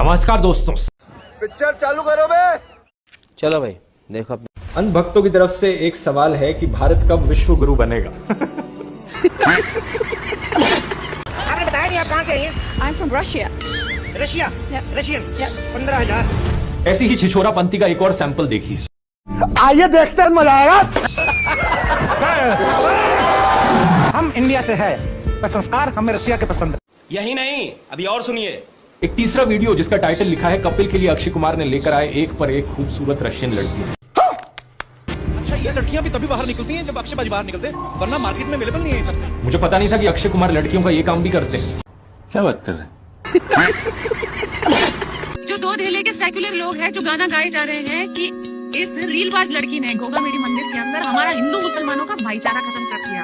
नमस्कार दोस्तों, पिक्चर चालू करो बे। चलो भाई देखो अब अन्य भक्तों की तरफ से एक सवाल है कि भारत कब विश्व गुरु बनेगा। आपने बताया नहीं आप कहाँ से आई हैं? I'm from Russia. Russia. Yeah. Russian. Yeah. 15,000। ऐसी ही छिछोरापंथी का एक और सैंपल देखिए। आइए देखते हैं, मजा आएगा। हम इंडिया से है पर संस्कार हमें रशिया के पसंद है। यही नहीं, अभी और सुनिए। एक तीसरा वीडियो जिसका टाइटल लिखा है कपिल के लिए अक्षय कुमार ने लेकर आए एक पर एक खूबसूरत रशियन लड़कियां। अच्छा, ये लड़कियां भी तभी बाहर निकलती हैं जब अक्षय भाजी बाहर निकलते हैं, वरना मार्केट में अवेलेबल नहीं है ये सब। मुझे पता नहीं था कि अक्षय कुमार लड़कियों का ये काम भी करते हैं। क्या बात कर रहे हैं? जो दो धेले के सेक्युलर लोग हैं जो गाना गाए जा रहे हैं कि इस रीलबाज लड़की ने गोगामेडी मंदिर के अंदर हमारा हिंदू मुसलमानों का भाईचारा खत्म कर दिया।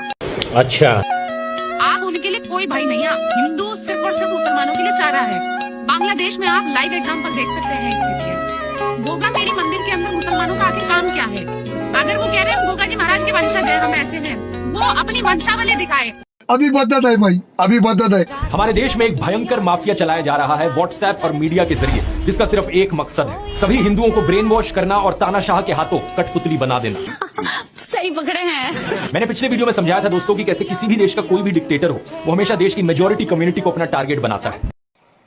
अच्छा, आप उनके लिए कोई भाई नहीं है, हिंदू सिर्फ और सिर्फ मुसलमानों के लिए चारा है। बांग्लादेश में आप लाइव एग्जांपल देख सकते हैं इसके लिए। गोगामेडी मंदिर के अंदर मुसलमानों का आखिर काम क्या है? अगर वो कह रहे हैं गोगा जी महाराज के वंशज हैं, हम ऐसे हैं, वो अपनी वंशावली दिखाए। अभी बदत है भाई, अभी बदत है। हमारे देश में एक भयंकर माफिया चलाया जा रहा है व्हाट्सएप और मीडिया के जरिए, जिसका सिर्फ एक मकसद है, सभी हिंदुओं को ब्रेन वॉश करना और तानाशाह के हाथों कठपुतली बना देना। सही पकड़े हैं। मैंने पिछले वीडियो में समझाया था दोस्तों कि कैसे किसी भी देश का कोई भी डिक्टेटर हो, वो हमेशा देश की मेजॉरिटी कम्युनिटी को अपना टारगेट बनाता है।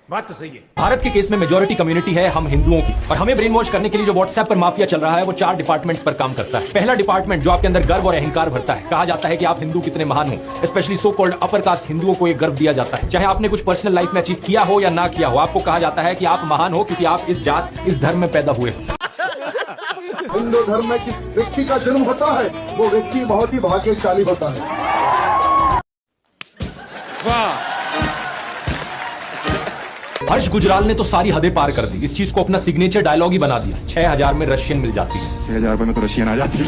बात तो सही है। भारत के केस में मेजॉरिटी कम्युनिटी है हम हिंदुओं की, और हमें ब्रेन वॉश करने के लिए जो व्हाट्सएप पर माफिया चल रहा है वो 4 डिपार्टमेंट्स पर काम करता है। पहला डिपार्टमेंट जो आपके अंदर गर्व और अहंकार भरता है, कहा जाता है कि आप हिंदू कितने महान हो, specially so called upper caste हिंदुओं को एक गर्व दिया जाता है। चाहे आपने कुछ पर्सनल लाइफ में अचीव किया हो या ना किया हो, आपको कहा जाता है कि आप महान हो क्योंकि आप इस जात इस धर्म में पैदा हुए हो। हिंदू धर्म में जिस व्यक्ति का जन्म होता है वो व्यक्ति बहुत ही भाग्यशाली होता है। हर्ष गुजराल ने तो सारी हदें पार कर दी, इस चीज को अपना सिग्नेचर डायलॉग ही बना दिया। 6000 में रशियन मिल जाती है। 6000 रुपए में तो रशियन आ जाती है।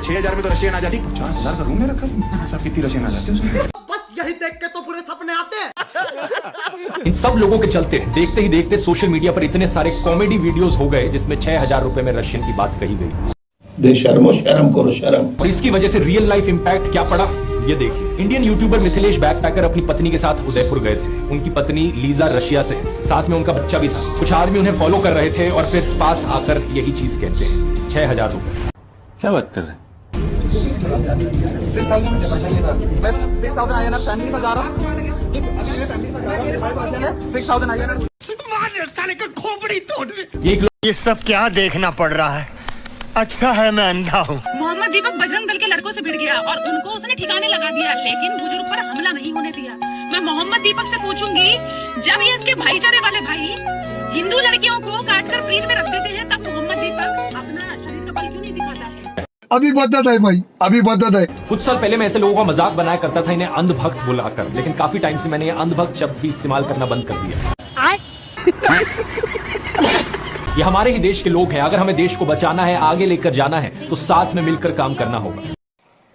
6000 में तो रशियन आ जाती। 50,000 का रूम में रखा, सब कितनी रशियन आ जाती है। बस यही देख के तो पूरे सपने आते हैं। इन सब लोगों के चलते देखते ही देखते सोशल मीडिया पर इतने सारे कॉमेडी वीडियोस हो गए जिसमें 6000 रुपए में रशियन की बात कही गई। बेशर्मो शर्म करो शर्म। और इसकी वजह से रियल लाइफ इंपैक्ट क्या पड़ा, ये देखिए। इंडियन यूट्यूबर मिथिलेश बैकपैकर अपनी पत्नी के साथ उदयपुर गए थे। उनकी पत्नी लीजा रशिया से, साथ में उनका बच्चा भी था। कुछ आदमी उन्हें फॉलो कर रहे थे और फिर पास आकर यही चीज कहते हैं, 6000 रुपए। क्या बात कर रहे हैं? ये सब क्या देखना पड़ रहा है? अच्छा है मैं अंधा हूँ। मोहम्मद दीपक बजरंग दल के लड़कों से भिड़ गया और उनको उसने ठिकाने लगा दिया, लेकिन बुजुर्ग पर हमला नहीं होने दिया। मैं मोहम्मद दीपक से पूछूंगी, जब ये इसके भाईचारे वाले भाई हिंदू लड़कियों को काटकर फ्रीज में रख देते हैं, तब मोहम्मद दीपक अपना शरीर का बल क्यों नहीं दिखाता है? अभी बदत है भाई, अभी बदत है। कुछ साल पहले मैं ऐसे लोगों का मजाक बनाया करता था, इन्हें अंधभक्त बुलाकर, लेकिन काफी टाइम से मैंने ये अंधभक्त शब्द भी इस्तेमाल करना बंद कर दिया। ये हमारे ही देश के लोग हैं। अगर हमें देश को बचाना है, आगे लेकर जाना है, तो साथ में मिलकर काम करना होगा।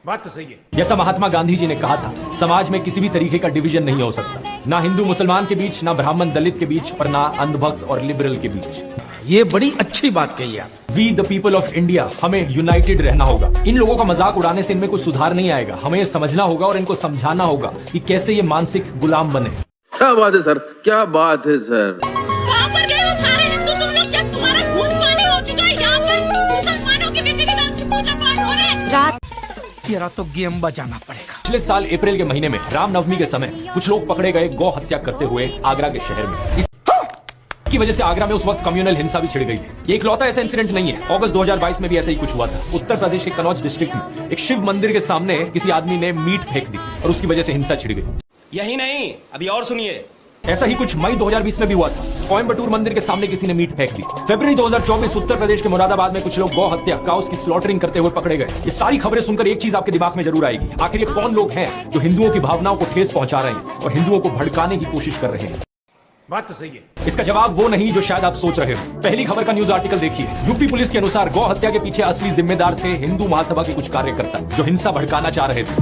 बात तो सही है। जैसा महात्मा गांधी जी ने कहा था, समाज में किसी भी तरीके का डिवीजन नहीं हो सकता, ना हिंदू मुसलमान के बीच, ना ब्राह्मण दलित के बीच, और ना अंधभक्त और लिबरल के बीच। ये बड़ी अच्छी बात कही आप। We the people of India, हमें यूनाइटेड रहना होगा। इन लोगों का मजाक उड़ाने से इनमें कुछ सुधार नहीं आएगा। हमें ये समझना होगा और इनको समझाना होगा कि कैसे ये मानसिक गुलाम बने। क्या बात है सर, क्या बात है सर। कहाँ पर गए हो सारे हिंदू तुम लोग? क्या तुम्हारा खून पानी हो चुका है? यहाँ पर मुसलमानों के विधि विधान से पूजा पाठ हो रहे हैं। रात तेरा तो गेम बजाना पड़ेगा। पिछले साल अप्रैल के महीने में रामनवमी के समय कुछ लोग पकड़े गए गौ हत्या करते हुए आगरा के शहर में। इसकी वजह से आगरा में उस वक्त कम्युनल हिंसा भी छिड़ गई थी। ये इकलौता ऐसा इंसिडेंट नहीं है, अगस्त 2022 में भी ऐसा ही कुछ हुआ था। उत्तर प्रदेश के कनौज डिस्ट्रिक्ट में एक शिव मंदिर के सामने किसी आदमी ने मीट फेंक दी और उसकी वजह से हिंसा छिड़ गई। यही नहीं, अभी और सुनिए। ऐसा ही कुछ मई 2020 में भी हुआ था। कोयम्बटूर मंदिर के सामने किसी ने मीट फेंक दी। फरवरी 2024 उत्तर प्रदेश के मुरादाबाद में कुछ लोग गौ हत्या, काउस की स्लॉटरिंग करते हुए पकड़े गए। ये सारी खबरें सुनकर एक चीज आपके दिमाग में जरूर आएगी, आखिर ये कौन लोग हैं जो हिंदुओं की भावनाओं को ठेस पहुंचा रहे हैं और हिंदुओं को भड़काने की कोशिश कर रहे हैं? बात तो सही है। इसका जवाब वो नहीं जो शायद आप सोच रहे हो। पहली खबर का न्यूज आर्टिकल देखिए। यूपी पुलिस के अनुसार गौ हत्या के पीछे असली जिम्मेदार थे हिंदू महासभा के कुछ कार्यकर्ता जो हिंसा भड़काना चाह रहे थे।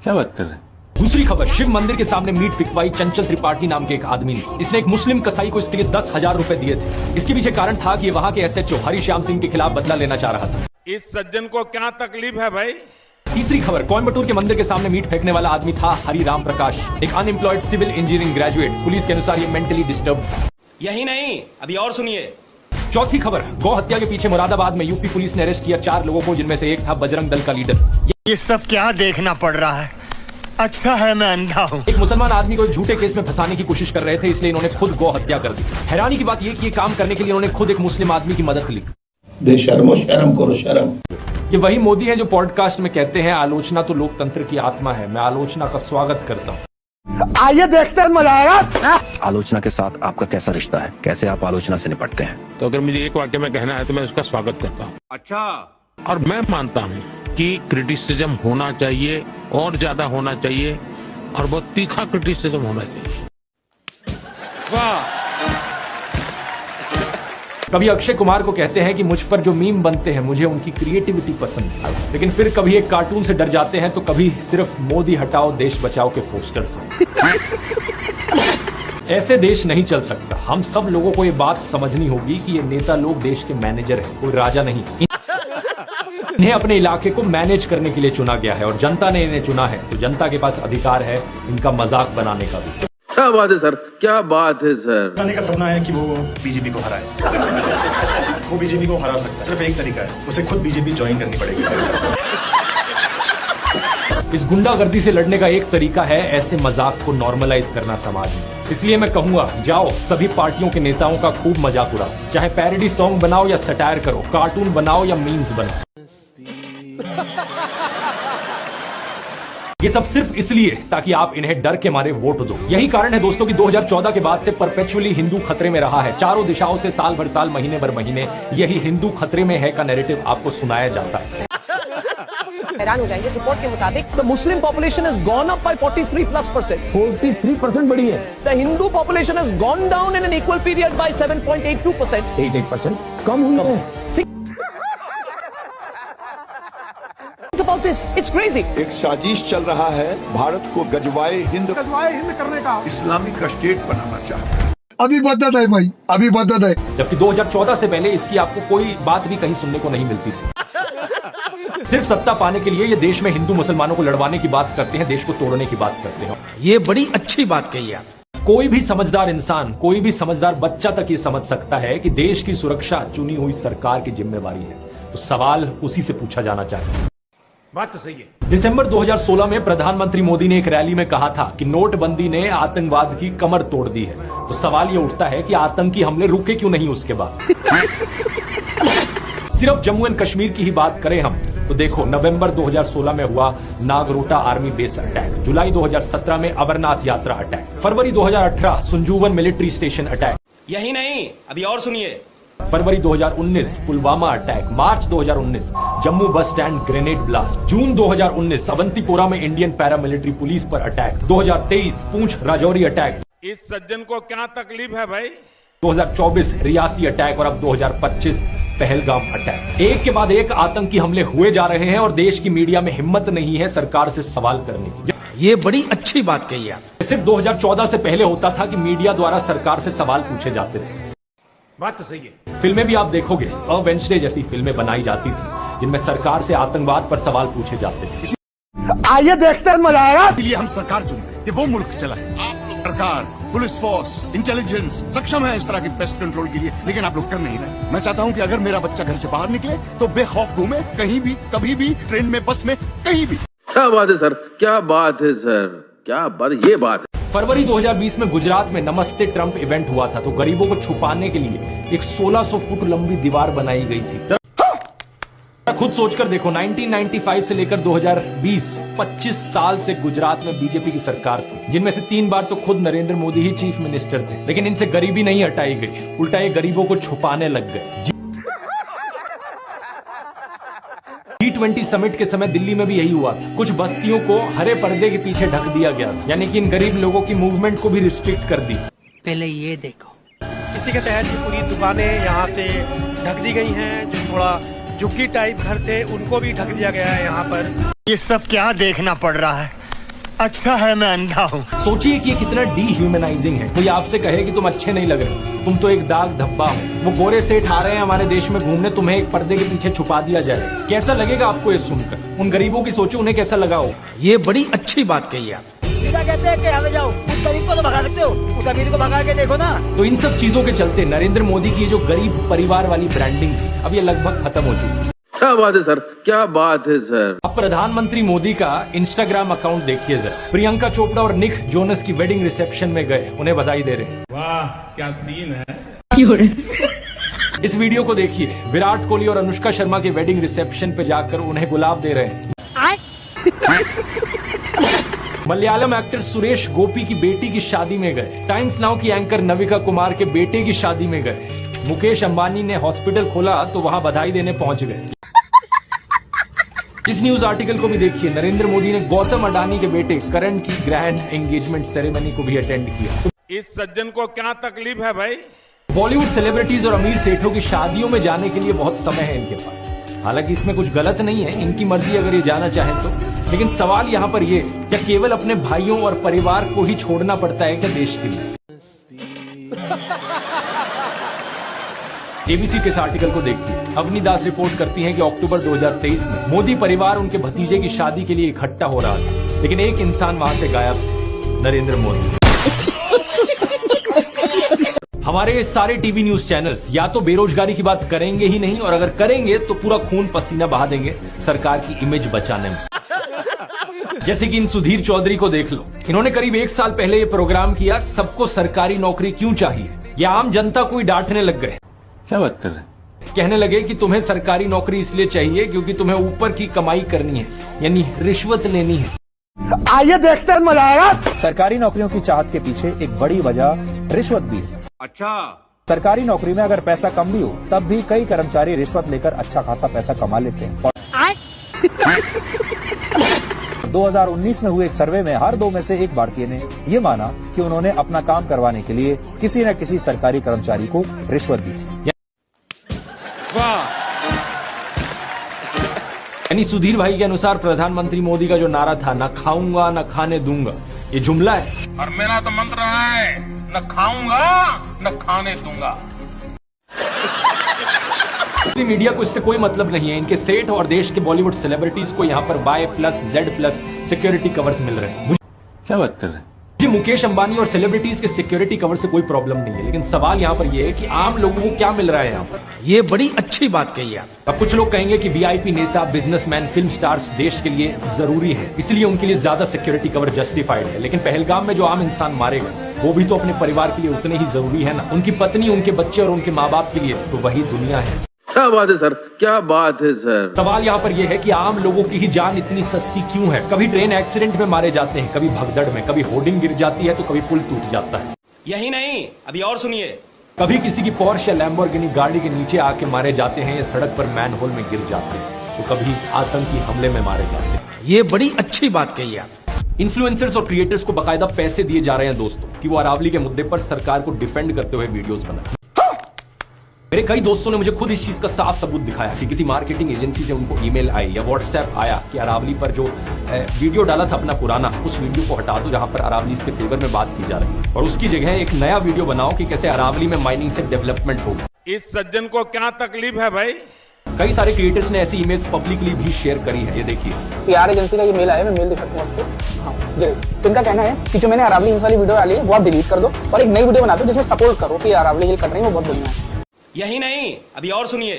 क्या बात कर रहे हैं? दूसरी खबर, शिव मंदिर के सामने मीट फिकवाई चंचल त्रिपाठी नाम के एक आदमी ने। इसने एक मुस्लिम कसाई को इसके लिए 10,000 रुपए दिए थे। इसके पीछे कारण था कि ये वहां के एसएचओ हरिश्याम सिंह के खिलाफ बदला लेना चाह रहा था। इस सज्जन को क्या तकलीफ है भाई? तीसरी खबर, कोयम्बटूर के मंदिर के सामने मीट फेंकने वाला आदमी था हरिराम प्रकाश, एक unemployed civil engineering graduate. Police के अनुसार ये मेंटली डिस्टर्ब था। यही नहीं, अभी और सुनिए। चौथी खबर, गौ हत्या के पीछे मुरादाबाद में यूपी पुलिस ने अरेस्ट किया 4 लोगों को, जिनमें से एक था बजरंग दल का लीडर। ये सब क्या देखना पड़ रहा है? अच्छा है मैं अंधा हूँ। एक मुसलमान आदमी को एक झूठे केस में फंसाने की कोशिश कर रहे थे, इसलिए इन्होंने खुद गौ हत्या कर दी। हैरानी की बात यह कि ये काम करने के लिए इन्होंने खुद एक मुस्लिम आदमी की मदद ली। बेशर्मो शर्म करो शर्म। ये वही मोदी है जो पॉडकास्ट में कहते हैं आलोचना तो लोकतंत्र की आत्मा है। मैं आलोचना का स्वागत करता हूँ। आइए देखते हैं, मजा आएगा। आलोचना के साथ आपका कैसा रिश्ता है? कैसे आप आलोचना से निपटते हैं? तो अगर मुझे एक वाक्य में कहना है तो मैं उसका स्वागत करता हूँ। अच्छा, और मैं मानता हूँ कि क्रिटिसिज्म होना चाहिए, और ज्यादा होना चाहिए, और बहुत तीखा क्रिटिसिज्म होना चाहिए। वाह। कभी अक्षय कुमार को कहते हैं कि मुझ पर जो मीम बनते हैं मुझे उनकी क्रिएटिविटी पसंद है, लेकिन फिर कभी एक कार्टून से डर जाते हैं तो कभी सिर्फ मोदी हटाओ देश बचाओ के पोस्टर से। ऐसे देश नहीं चल सकता। हम सब लोगों को ये बात समझनी होगी कि ये नेता लोग देश के मैनेजर हैं, कोई राजा नहीं। इन्हें अपने इलाके को मैनेज करने के लिए चुना गया है और जनता ने इन्हें चुना है, तो जनता के पास अधिकार है इनका मजाक बनाने का भी। क्या बात है सर, क्या बात है सर। गांधी का सपना है कि वो बीजेपी को हराए। वो बीजेपी को हरा सकता है, सिर्फ एक तरीका है, उसे खुद बीजेपी ज्वाइन करनी पड़ेगी। इस गुंडागर्दी से लड़ने का एक तरीका है ऐसे मजाक को नॉर्मलाइज करना समाज में। इसलिए मैं कहूंगा, जाओ सभी पार्टियों के नेताओं का खूब मजाक उड़ाओ, चाहे पैरोडी सॉन्ग बनाओ या सटायर करो, कार्टून बनाओ या मीम्स बनाओ। ये सब सिर्फ इसलिए ताकि आप इन्हें डर के मारे वोट दो। यही कारण है दोस्तों कि 2014 के बाद से परपेचुअली हिंदू खतरे में रहा है। चारों दिशाओं से साल भर साल, महीने भर महीने यही हिंदू खतरे में है का नैरेटिव आपको सुनाया जाता है। हैरान हो जाएंगे, रिपोर्ट के मुताबिक the Muslim population has gone up by 43+%। 43% बढ़ी है। The Hindu population has gone down in an equal period by 7.82%। 88% कम हुई है। Think about this, it's crazy. एक साजिश चल रहा है भारत को गजवाए हिंद करने का। इस्लामिक स्टेट बनाना चाहता है। अभी मदद है भाई, अभी मदद है। जबकि 2014 से पहले इसकी आपको कोई बात भी कहीं सुनने को नहीं मिलती थी। सिर्फ सत्ता पाने के लिए ये देश में हिंदू मुसलमानों को लड़वाने की बात करते हैं, देश को तोड़ने की बात करते हैं। ये बड़ी अच्छी बात कही आप। कोई भी समझदार इंसान, कोई भी समझदार बच्चा तक ये समझ सकता है कि देश की सुरक्षा चुनी हुई सरकार की जिम्मेवारी है। तो सवाल उसी से पूछा जाना चाहिए। बात तो सही है। दिसंबर 2016 में प्रधानमंत्री मोदी ने एक रैली में कहा था कि नोटबंदी ने आतंकवाद की कमर तोड़ दी है। तो सवाल ये उठता है कि आतंकी हमले रुके क्यों नहीं उसके बाद। सिर्फ जम्मू एंड कश्मीर की ही बात करें हम तो देखो, नवंबर 2016 में हुआ नागरोटा आर्मी बेस अटैक, जुलाई 2017 में अमरनाथ यात्रा अटैक, फरवरी 2018 संजूवन मिलिट्री स्टेशन अटैक, यही नहीं, अभी और सुनिए। फरवरी 2019 पुलवामा अटैक, मार्च 2019 Jammu bus stand grenade blast, जून 2019 अवंतीपोरा में इंडियन पैरामिलिट्री पुलिस पर अटैक, 2023 पूंछ राजौरी अटैक, इस सज्जन को क्या तकलीफ है भाई। 2024 रियासी अटैक और अब 2025 पहलगाम अटैक। एक के बाद एक आतंकी हमले हुए जा रहे हैं और देश की मीडिया में हिम्मत नहीं है सरकार से सवाल करने की। ये बड़ी अच्छी बात कही आप। सिर्फ 2014 से पहले होता था कि मीडिया द्वारा सरकार से सवाल पूछे जाते थे। बात तो सही है। फिल्में भी आप देखोगे, अ वेंसडे जैसी फिल्में बनाई जाती थी जिनमें सरकार से आतंकवाद पर सवाल पूछे जाते थे। आइए देखते हैं, मजा आएगा। इसलिए हम सरकार चुनते हैं कि वो मुल्क चलाए। सरकार, पुलिस फोर्स, इंटेलिजेंस सक्षम है इस तरह की पेस्ट कंट्रोल के लिए, लेकिन आप लोग कर नहीं रहे। मैं चाहता हूं कि अगर मेरा बच्चा घर से बाहर निकले तो बेखौफ घूमे, कहीं भी, कभी भी, ट्रेन में, बस में, कहीं भी। क्या बात है सर, क्या बात है सर, क्या बात, ये बात है। फरवरी 2020 में गुजरात में नमस्ते ट्रंप इवेंट हुआ था, तो गरीबों को छुपाने के लिए एक 1600 फुट लंबी दीवार बनाई गई थी। खुद सोचकर देखो, 1995 से लेकर 2020 25 साल से गुजरात में बीजेपी की सरकार थी, जिनमें से 3 बार तो खुद नरेंद्र मोदी ही चीफ मिनिस्टर थे, लेकिन इनसे गरीबी नहीं हटाई गई, उल्टा ये गरीबों को छुपाने लग गए। G20 समिट के समय दिल्ली में भी यही हुआ था। कुछ बस्तियों को हरे पर्दे के पीछे ढक दिया गया, यानी कि इन गरीब लोगों की मूवमेंट को भी रिस्ट्रिक्ट कर दी। पहले ये देखो, इसी के तहत पूरी दुकानें यहाँ से ढक दी गई हैं। जो थोड़ा झुग्गी टाइप घर थे उनको भी ढक दिया गया है यहाँ पर। ये सब क्या देखना पड़ रहा है? अच्छा है मैं अंधा हूँ। सोचिए कि ये कितना डीह्यूमनाइजिंग है। कोई आपसे कहे कि तुम अच्छे नहीं लग रहे, तुम तो एक दाग धब्बा हो। वो गोरे सेठ आ रहे हैं हमारे देश में घूमने, तुम्हें एक पर्दे के पीछे छुपा दिया जाए, कैसा लगेगा आपको ये सुनकर? उन गरीबों की सोचो, उन्हें कैसा लगा हो। ये बड़ी अच्छी बात कही आप। सीधा कहते हैं कि यहाँ से जाओ, उस तरीक को तो भगा सकते हो, उस अमीर को भगा के देखो ना। तो इन सब चीजों के चलते नरेंद्र मोदी की जो गरीब परिवार वाली ब्रांडिंग थी, अब ये लगभग खत्म हो चुकी है। क्या बात है सर, क्या बात है सर। अब प्रधानमंत्री मोदी का इंस्टाग्राम अकाउंट देखिए जरा। प्रियंका चोपड़ा और निक जोनस की वेडिंग रिसेप्शन में गए, उन्हें बधाई दे रहे हैं। वाह क्या सीन है। इस वीडियो को देखिए, विराट कोहली और अनुष्का शर्मा के वेडिंग रिसेप्शन पे जाकर उन्हें गुलाब दे रहे हैं। मलयालम एक्टर सुरेश गोपी की बेटी की शादी में गए। टाइम्स नाउ की एंकर नविका कुमार के बेटे की शादी में गए। मुकेश अंबानी ने हॉस्पिटल खोला तो वहां बधाई देने पहुंच गए। इस न्यूज आर्टिकल को भी देखिए, नरेंद्र मोदी ने गौतम अडानी के बेटे करण की ग्रैंड एंगेजमेंट सेरेमनी को भी अटेंड किया। इस सज्जन को क्या तकलीफ है भाई। बॉलीवुड सेलिब्रिटीज और अमीर सेठों की शादियों में जाने के लिए बहुत समय है इनके पास। हालांकि इसमें कुछ गलत नहीं है, इनकी मर्जी अगर ये जाना चाहें तो। लेकिन सवाल यहाँ पर ये, क्या केवल अपने भाइयों और परिवार को ही छोड़ना पड़ता है क्या देश के लिए? एबीसी के इस आर्टिकल को देखिए। अवनी दास रिपोर्ट करती हैं कि अक्टूबर 2023 में मोदी परिवार उनके भतीजे की शादी के लिए इकट्ठा हो रहा था, लेकिन एक इंसान वहां से गायब था, नरेंद्र मोदी। हमारे सारे टीवी न्यूज चैनल्स या तो बेरोजगारी की बात करेंगे ही नहीं, और अगर करेंगे तो पूरा खून पसीना बहा देंगे सरकार की इमेज बचाने में। जैसे कि इन सुधीर चौधरी को देख लो, इन्होंने करीब 1 साल पहले ये प्रोग्राम किया, सबको सरकारी नौकरी क्यों चाहिए। ये आम जनता को ही डांटने लग गए। क्या बात कर रहे हैं? कहने लगे कि तुम्हें सरकारी नौकरी इसलिए चाहिए क्योंकि तुम्हें ऊपर की कमाई करनी है, यानी रिश्वत लेनी है। आइए देखते हैं, मजा आएगा। सरकारी नौकरियों की चाहत के पीछे एक बड़ी वजह रिश्वत भी है। अच्छा, सरकारी नौकरी में अगर पैसा कम भी हो, तब भी कई कर्मचारी रिश्वत लेकर अच्छा खासा पैसा कमा लेते हैं। 2019 में हुए एक सर्वे में हर 2 में से 1 भारतीय ने ये माना कि उन्होंने अपना काम करवाने के लिए किसी न किसी सरकारी कर्मचारी को रिश्वत दी थी। यानी सुधीर भाई के अनुसार प्रधानमंत्री मोदी का जो नारा था, न खाऊंगा न खाने दूंगा, ये जुमला है। और मेरा तो मंत्र है, न खाऊंगा न खाने दूंगा। मीडिया को इससे कोई मतलब नहीं है। इनके सेठ और देश के बॉलीवुड सेलिब्रिटीज को यहाँ पर Y+Z+ सिक्योरिटी कवर्स मिल रहे हैं। क्या बात कर रहे हैं? जी, मुकेश अंबानी और सेलिब्रिटीज के सिक्योरिटी कवर से कोई प्रॉब्लम नहीं है, लेकिन सवाल यहाँ पर यह है कि आम लोगों को क्या मिल रहा है यहाँ पर। ये बड़ी अच्छी बात कही आप। अब कुछ लोग कहेंगे कि वीआईपी नेता, बिजनेसमैन, फिल्म स्टार्स देश के लिए जरूरी है, इसलिए उनके लिए ज्यादा सिक्योरिटी कवर जस्टिफाइड है। लेकिन पहलगाम में जो आम इंसान मारेगा, वो भी तो अपने परिवार के लिए उतने ही जरूरी है ना। उनकी पत्नी, उनके बच्चे और उनके माँ बाप के लिए तो वही दुनिया है। क्या बात है सर, क्या बात है सर। सवाल यहाँ पर यह है कि आम लोगों की ही जान इतनी सस्ती क्यों है। कभी ट्रेन एक्सीडेंट में मारे जाते हैं, कभी भगदड़ में, कभी होर्डिंग गिर जाती है तो कभी पुल टूट जाता है। यही नहीं, अभी और सुनिए। कभी किसी की पोर्श या लैम्बोर्गिनी गाड़ी के नीचे आके मारे जाते हैं, या सड़क पर मैनहोल में गिर जाते हैं, तो कभी आतंकी हमले में मारे जाते हैं। ये बड़ी अच्छी बात कही आप। इन्फ्लुएंसर्स और क्रिएटर्स को बकायदा पैसे दिए जा रहे हैं दोस्तों, कि वो अरावली के मुद्दे पर सरकार को डिफेंड करते हुए वीडियोस बनाए। मेरे कई दोस्तों ने मुझे खुद इस चीज का साफ सबूत दिखाया कि किसी मार्केटिंग एजेंसी से उनको ईमेल आई या व्हाट्सएप आया कि अरावली पर जो वीडियो डाला था अपना पुराना, उस वीडियो को हटा दो जहां पर अरावली के फेवर में बात की जा रही है, और उसकी जगह एक नया वीडियो बनाओ कि कैसे अरावली में माइनिंग से डेवलपमेंट होगा। इस सज्जन को क्या तकलीफ है भाई। कई सारे क्रिएटर्स ने ऐसी इमेल्स पब्लिकली भी शेयर करी है, ये देखिए। PR एजेंसी का ये मेल आया, मैं मेल दिखाता हूँ आपको। हाँ, तो इनका कहना है कि जो मैंने अरावली हिल्स वाली वीडियो डाली है वो आप डिलीट कर दो और एक नई वीडियो बना दो जिसमें सपोर्ट करो कि अरावली हिल कट रही है, वो बहुत बढ़िया है। यही नहीं, अभी और सुनिए।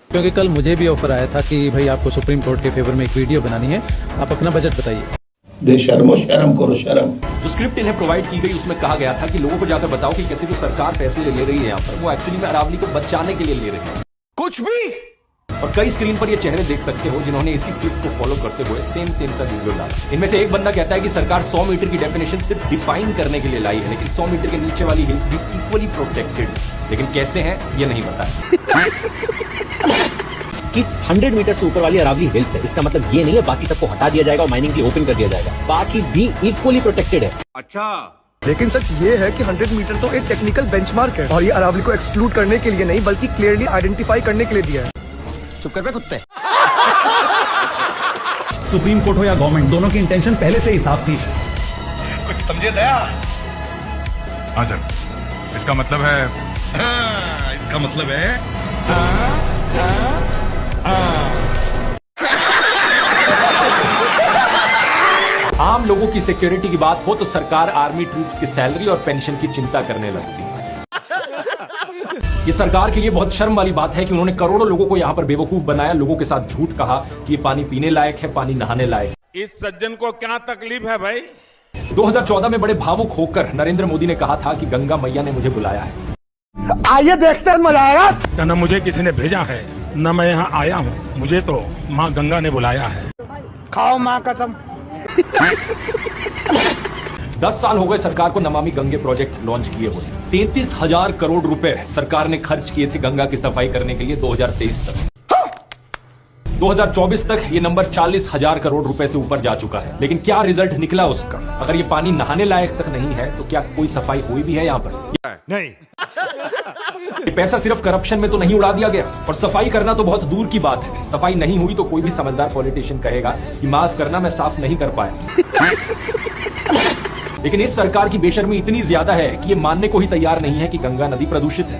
क्योंकि कल मुझे भी ऑफर आया था कि भाई आपको सुप्रीम कोर्ट के फेवर में एक वीडियो बनानी है, आप अपना बजट बताइए। बेशर्मो शर्म करो शर्म। जो स्क्रिप्ट इन्हें प्रोवाइड की गई उसमें कहा गया था कि लोगों को जाकर बताओ कि कैसे जो सरकार फैसले ले रही है यहाँ पर, वो एक्चुअली में अरावली को बचाने के लिए ले रही है। कुछ भी। और कई स्क्रीन पर ये चेहरे देख सकते हो जिन्होंने इसी स्क्रिप्ट को फॉलो करते हुए सेम सा वीडियो डाला। इनमें से एक बंदा कहता है कि सरकार 100 मीटर की डेफिनेशन सिर्फ डिफाइन करने के लिए लाई है, लेकिन 100 मीटर के नीचे वाली हिल्स भी इक्वली प्रोटेक्टेड, लेकिन कैसे हैं ये नहीं बताया। कि 100 मीटर से ऊपर वाली अरावली हिल्स है, इसका मतलब ये नहीं है बाकी सबको हटा दिया जाएगा और माइनिंग के लिए ओपन कर दिया जाएगा, बाकी भी इक्वली प्रोटेक्टेड है। अच्छा, लेकिन सच ये है कि 100 मीटर तो एक टेक्निकल बेंचमार्क है और ये अरावली को एक्सक्लूड करने के लिए नहीं बल्कि क्लियरली आइडेंटिफाई करने के लिए दिया है। चुप कर बे कुत्ते। सुप्रीम कोर्ट हो या गवर्नमेंट, दोनों की इंटेंशन पहले से ही साफ थी। कुछ समझे दया? हाँ सर, इसका मतलब है इसका मतलब है आम लोगों की सिक्योरिटी की बात हो तो सरकार आर्मी ट्रूप्स की सैलरी और पेंशन की चिंता करने लगती है। ये सरकार के लिए बहुत शर्म वाली बात है कि उन्होंने करोड़ों लोगों को यहाँ पर बेवकूफ बनाया, लोगों के साथ झूठ कहा कि ये पानी पीने लायक है, पानी नहाने लायक। इस सज्जन को क्या तकलीफ है भाई? 2014 में बड़े भावुक होकर नरेंद्र मोदी ने कहा था कि गंगा मैया ने मुझे बुलाया है। आइए देखते हैं, मजा आएगा। न मुझे किसी ने भेजा है न मैं यहाँ आया हूँ, मुझे तो माँ गंगा ने बुलाया है। खाओ माँ कसम। 10 साल हो गए सरकार को नमामि गंगे प्रोजेक्ट लॉन्च किए हुए। 33,000 करोड़ रुपए सरकार ने खर्च किए थे गंगा की सफाई करने के लिए 2023 तक। 2024 तक ये नंबर 40,000 करोड़ रुपए से ऊपर जा चुका है। लेकिन क्या रिजल्ट निकला उसका? अगर ये पानी नहाने लायक तक नहीं है तो क्या कोई सफाई हुई भी है यहाँ पर? नहीं। ये पैसा सिर्फ करप्शन में तो नहीं उड़ा दिया गया, और सफाई करना तो बहुत दूर की बात है। सफाई नहीं हुई तो कोई भी समझदार पॉलिटिशियन कहेगा कि माफ करना, मैं साफ नहीं कर पाया। लेकिन इस सरकार की बेशर्मी इतनी ज्यादा है कि ये मानने को ही तैयार नहीं है कि गंगा नदी प्रदूषित है।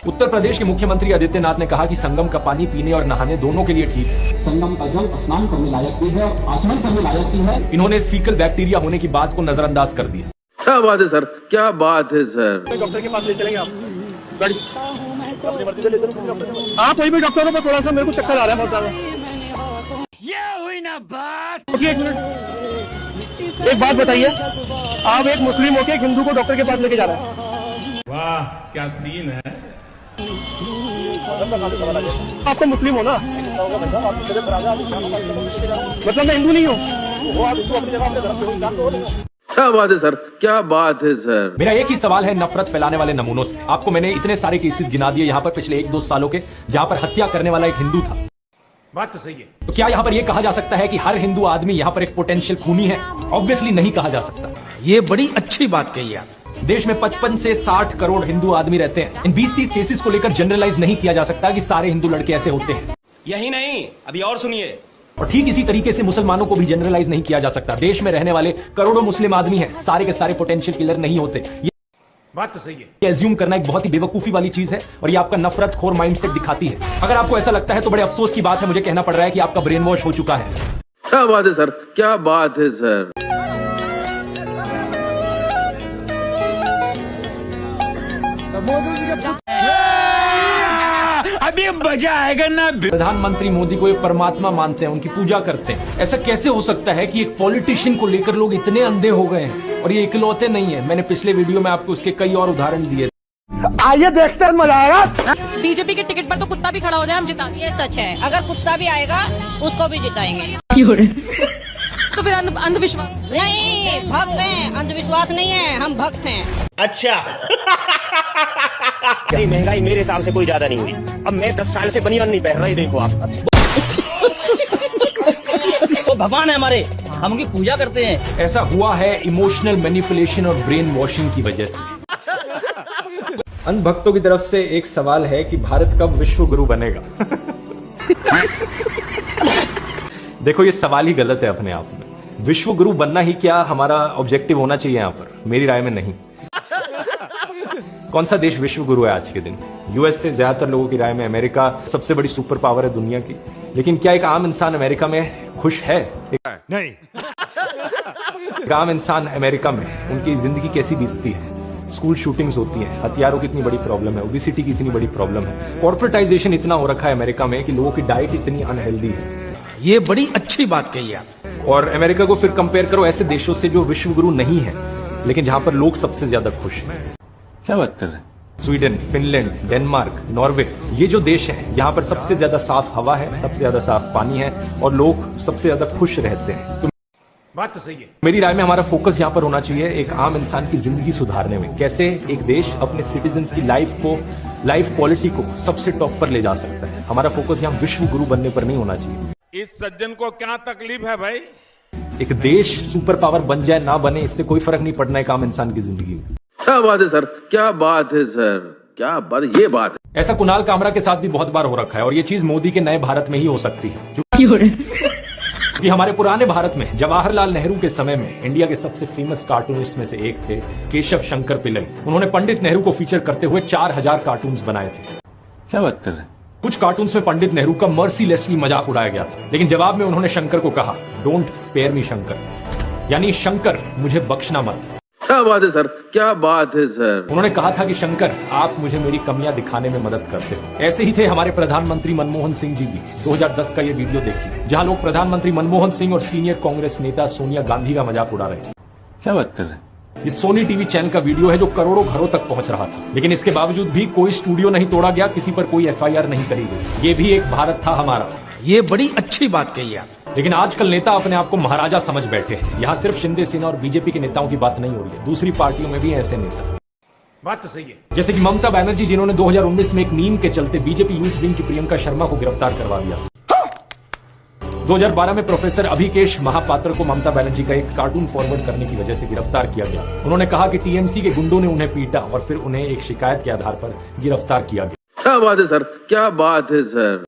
उत्तर प्रदेश के मुख्यमंत्री आदित्यनाथ ने कहा कि संगम का पानी पीने और नहाने दोनों के लिए ठीक है। संगम का जल स्नान करने लायक भी है और आचमन करने लायक भी है। इन्होंने इस फीकल बैक्टीरिया होने की बात को नजरअंदाज कर दिया। क्या बात है सर, क्या बात है सर। डॉक्टर के पास ले चलेंगे आप? गाड़ी अपनी मर्जी से ले चलो। आप कोई भी डॉक्टर हो, थोड़ा सा मेरे को चक्कर आ रहा है बहुत ज्यादा। ये हुई ना बात। एक मिनट, एक बात बताइए, आप एक मुस्लिम होके एक हिंदू को डॉक्टर के पास लेके जा रहे हैं। वाह क्या सीन है। आपको मुस्लिम हो ना, मतलब मैं हिंदू नहीं हूँ। वो आप इसको अपनी जगह पे। क्या बात है सर, क्या बात है सर। मेरा एक ही सवाल है नफरत फैलाने वाले नमूनों से। आपको मैंने इतने सारे केसेस गिना दिए यहाँ पर पिछले 1-2 सालों के, जहाँ पर हत्या करने वाला एक हिंदू था। बात तो सही है। तो क्या यहाँ पर यह कहा जा सकता है कि हर हिंदू आदमी यहाँ पर एक पोटेंशियल खूनी है? ऑब्वियसली नहीं कहा जा सकता। ये बड़ी अच्छी बात कही आप। देश में 55 से 60 करोड़ हिंदू आदमी रहते हैं। इन 20-30 केसेस को लेकर जनरलाइज नहीं किया जा सकता कि सारे हिंदू लड़के ऐसे होते हैं। यही नहीं, अभी और सुनिए। और ठीक इसी तरीके से मुसलमानों को भी जनरलाइज नहीं किया जा सकता। देश में रहने वाले करोड़ों मुस्लिम आदमी हैं, सारे के सारे पोटेंशियल किलर नहीं होते। बात तो सही है। ये एज्यूम करना एक बहुत ही बेवकूफी वाली चीज है, और ये आपका नफरत खोर माइंडसेट दिखाती है। अगर आपको ऐसा लगता है तो बड़े अफसोस की बात है, मुझे कहना पड़ रहा है कि आपका ब्रेन वॉश हो चुका है। क्या बात है सर, क्या बात है सर। अभी मजा आएगा ना। प्रधानमंत्री मोदी को एक परमात्मा मानते हैं, उनकी पूजा करते हैं। ऐसा कैसे हो सकता है कि एक पॉलिटिशियन को लेकर लोग इतने अंधे हो गए हैं? और ये इकलौते नहीं है, मैंने पिछले वीडियो में आपको उसके कई और उदाहरण दिए। आइए देखते हैं, मजा आएगा। बीजेपी के टिकट पर तो कुत्ता भी खड़ा हो जाए हम जिता देंगे। ये सच है, अगर कुत्ता भी आएगा उसको भी जिताएंगे। तो फिर अंधविश्वास नहीं, भक्त हैं, अंधविश्वास नहीं है, हम भक्त हैं। अच्छा। महंगाई मेरे हिसाब से कोई ज्यादा नहीं हुई। अब मैं 10 साल से बनियान नहीं पहन रहा, देखो आप। तो भगवान है हमारे, हम उनकी पूजा करते हैं। ऐसा हुआ है इमोशनल मैनिपुलेशन और ब्रेन वॉशिंग की वजह से। अन्य भक्तों की तरफ से एक सवाल है कि भारत कब विश्व गुरु बनेगा? देखो, ये सवाल ही गलत है अपने आप में। विश्व गुरु बनना ही क्या हमारा ऑब्जेक्टिव होना चाहिए यहाँ पर? मेरी राय में नहीं। कौन सा देश विश्व गुरु है आज के दिन? यूएस से ज्यादातर लोगों की राय में अमेरिका सबसे बड़ी सुपर पावर है दुनिया की। लेकिन क्या एक आम इंसान अमेरिका में खुश है? नहीं। एक आम इंसान अमेरिका में उनकी जिंदगी कैसी बीतती है? स्कूल शूटिंग्स होती हैं, हथियारों की इतनी बड़ी प्रॉब्लम है, ओबेसिटी की इतनी बड़ी प्रॉब्लम है, कॉर्पोरेटाइजेशन इतना हो रखा है अमेरिका में कि लोगों की डाइट इतनी अनहेल्दी है। ये बड़ी अच्छी बात कही आप। और अमेरिका को फिर कंपेयर करो ऐसे देशों से जो विश्व गुरु नहीं है, लेकिन जहां पर लोग सबसे ज्यादा खुश हैं। क्या बात कर रहे हैं? स्वीडन, फिनलैंड, डेनमार्क, नॉर्वे, ये जो देश हैं, यहाँ पर सबसे ज्यादा साफ हवा है, सबसे ज्यादा साफ पानी है, और लोग सबसे ज्यादा खुश रहते हैं। तो बात तो सही है। मेरी राय में हमारा फोकस यहाँ पर होना चाहिए एक आम इंसान की जिंदगी सुधारने में। कैसे एक देश अपने सिटीजन्स की लाइफ क्वालिटी को सबसे टॉप पर ले जा सकता है। हमारा फोकस यहाँ विश्व गुरु बनने पर नहीं होना चाहिए। इस सज्जन को क्या तकलीफ है भाई? एक देश सुपर पावर बन जाए ना बने, इससे कोई फर्क नहीं पड़ना एक आम इंसान की जिंदगी में। क्या बात है सर, क्या बात है सर, क्या बात है, ये बात है। ऐसा कुणाल कामरा के साथ भी बहुत बार हो रखा है, और ये चीज मोदी के नए भारत में ही हो सकती है। कि हमारे पुराने भारत में जवाहरलाल नेहरू के समय में इंडिया के सबसे फेमस कार्टूनिस्ट में से एक थे केशव शंकर पिल्लई। उन्होंने पंडित नेहरू को फीचर करते हुए 4000 कार्टून्स बनाए थे। क्या बात कर रहे हैं? कुछ कार्टून्स में पंडित नेहरू का मर्सीलेसली मजाक उड़ाया गया था, लेकिन जवाब में उन्होंने शंकर को कहा, डोंट स्पेयर मी शंकर, यानी शंकर मुझे बख्शना मत। क्या बात है सर, क्या बात है सर। उन्होंने कहा था कि शंकर आप मुझे मेरी कमियां दिखाने में मदद करते हो। ऐसे ही थे हमारे प्रधानमंत्री मनमोहन सिंह जी भी। 2010 का ये वीडियो देखिए जहां लोग प्रधानमंत्री मनमोहन सिंह और सीनियर कांग्रेस नेता सोनिया गांधी का मजाक उड़ा रहे हैं। क्या बात कर रहे हैं? ये सोनी टीवी चैनल का वीडियो है जो करोड़ों घरों तक पहुंच रहा था, लेकिन इसके बावजूद भी कोई स्टूडियो नहीं तोड़ा गया, किसी पर कोई FIR नहीं करी गई। ये भी एक भारत था हमारा। ये बड़ी अच्छी बात कही आप। लेकिन आजकल नेता अपने आप को महाराजा समझ बैठे हैं। यहाँ सिर्फ शिंदे सेना और बीजेपी के नेताओं की बात नहीं हो रही है, दूसरी पार्टियों में भी ऐसे नेता। बात तो सही है। जैसे कि ममता बनर्जी, जिन्होंने 2019 में एक मीम के चलते बीजेपी यूथ विंग की प्रियंका शर्मा को गिरफ्तार करवा दिया। 2012 में प्रोफेसर अभिकेश महापात्र को ममता बनर्जी का एक कार्टून फॉरवर्ड करने की वजह से गिरफ्तार किया गया। उन्होंने कहा कि TMC के गुंडों ने उन्हें पीटा और फिर उन्हें एक शिकायत के आधार पर गिरफ्तार किया गया। क्या बात है सर, क्या बात है सर।